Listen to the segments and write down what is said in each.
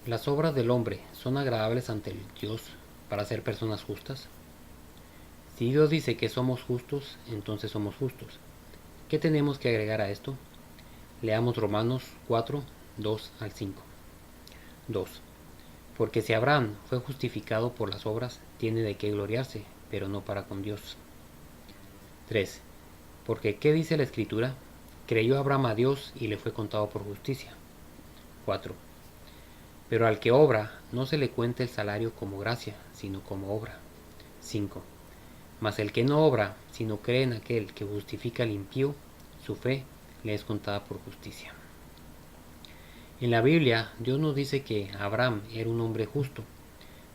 ¿Las obras del hombre son agradables ante el Dios para ser personas justas? Si Dios dice que somos justos, entonces somos justos. ¿Qué tenemos que agregar a esto? Leamos Romanos 4, 2 al 5. 2. Porque si Abraham fue justificado por las obras, tiene de qué gloriarse, pero no para con Dios. 3. Porque ¿qué dice la Escritura? Creyó Abraham a Dios y le fue contado por justicia. 4. Pero al que obra no se le cuenta el salario como gracia, sino como obra. 5. Mas el que no obra, sino cree en aquel que justifica al impío, su fe le es contada por justicia. En la Biblia, Dios nos dice que Abraham era un hombre justo.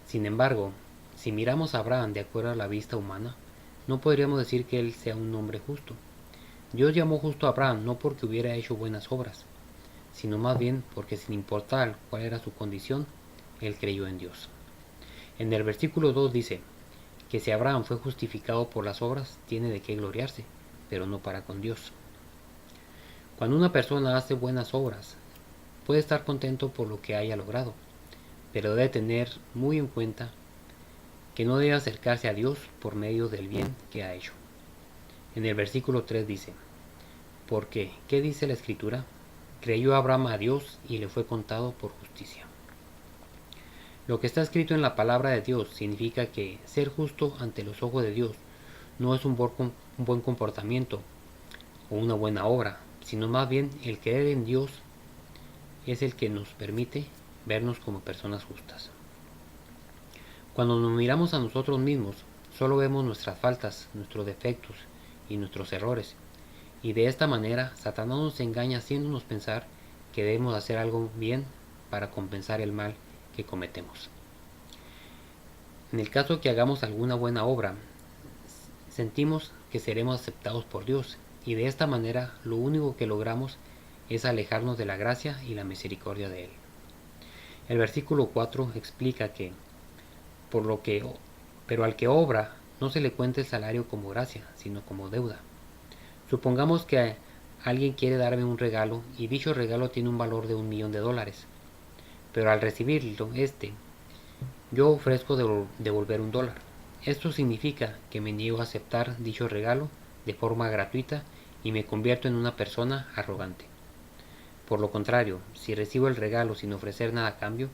Sin embargo, si miramos a Abraham de acuerdo a la vista humana, no podríamos decir que él sea un hombre justo. Dios llamó justo a Abraham no porque hubiera hecho buenas obras, sino más bien porque sin importar cuál era su condición, él creyó en Dios. En el versículo 2 dice que si Abraham fue justificado por las obras, tiene de qué gloriarse, pero no para con Dios. Cuando una persona hace buenas obras, puede estar contento por lo que haya logrado, pero debe tener muy en cuenta que no debe acercarse a Dios por medio del bien que ha hecho. En el versículo 3 dice, porque, ¿qué dice la Escritura? Creyó Abraham a Dios y le fue contado por justicia. Lo que está escrito en la palabra de Dios significa que ser justo ante los ojos de Dios no es un buen comportamiento o una buena obra, sino más bien el creer en Dios es el que nos permite vernos como personas justas. Cuando nos miramos a nosotros mismos, solo vemos nuestras faltas, nuestros defectos y nuestros errores, y de esta manera Satanás nos engaña haciéndonos pensar que debemos hacer algo bien para compensar el mal que cometemos. En el caso que hagamos alguna buena obra, sentimos que seremos aceptados por Dios, y de esta manera lo único que logramos es alejarnos de la gracia y la misericordia de Él. El versículo 4 explica que, pero al que obra no se le cuenta el salario como gracia, sino como deuda. Supongamos que alguien quiere darme un regalo y dicho regalo tiene un valor de $1,000,000, pero al recibirlo, yo ofrezco devolver $1. Esto significa que me niego a aceptar dicho regalo de forma gratuita y me convierto en una persona arrogante. Por lo contrario, si recibo el regalo sin ofrecer nada a cambio,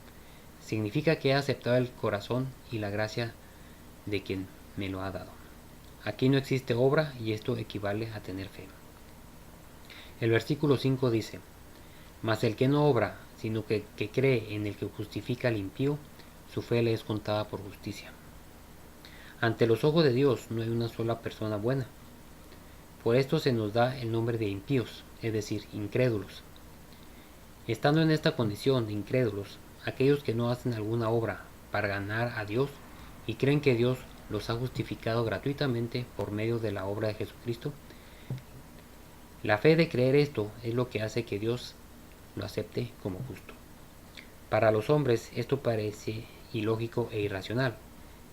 significa que he aceptado el corazón y la gracia de quien me lo ha dado. Aquí no existe obra y esto equivale a tener fe. El versículo 5 dice, mas el que no obra, sino que cree en el que justifica al impío, su fe le es contada por justicia. Ante los ojos de Dios no hay una sola persona buena. Por esto se nos da el nombre de impíos, es decir, incrédulos. Estando en esta condición de incrédulos, aquellos que no hacen alguna obra para ganar a Dios y creen que Dios los ha justificado gratuitamente por medio de la obra de Jesucristo, la fe de creer esto es lo que hace que Dios lo acepte como justo. Para los hombres esto parece ilógico e irracional,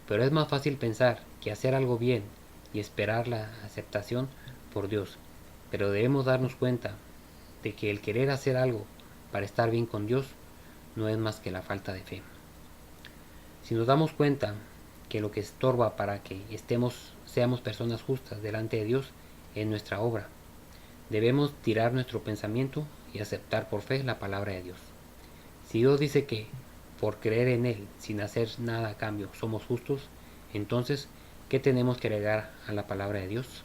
pero es más fácil pensar que hacer algo bien y esperar la aceptación por Dios, pero debemos darnos cuenta de que el querer hacer algo para estar bien con Dios no es más que la falta de fe. Si nos damos cuenta que lo que estorba para que seamos personas justas delante de Dios es nuestra obra, debemos tirar nuestro pensamiento y aceptar por fe la palabra de Dios. Si Dios dice que por creer en Él sin hacer nada a cambio somos justos, entonces, ¿qué tenemos que agregar a la palabra de Dios?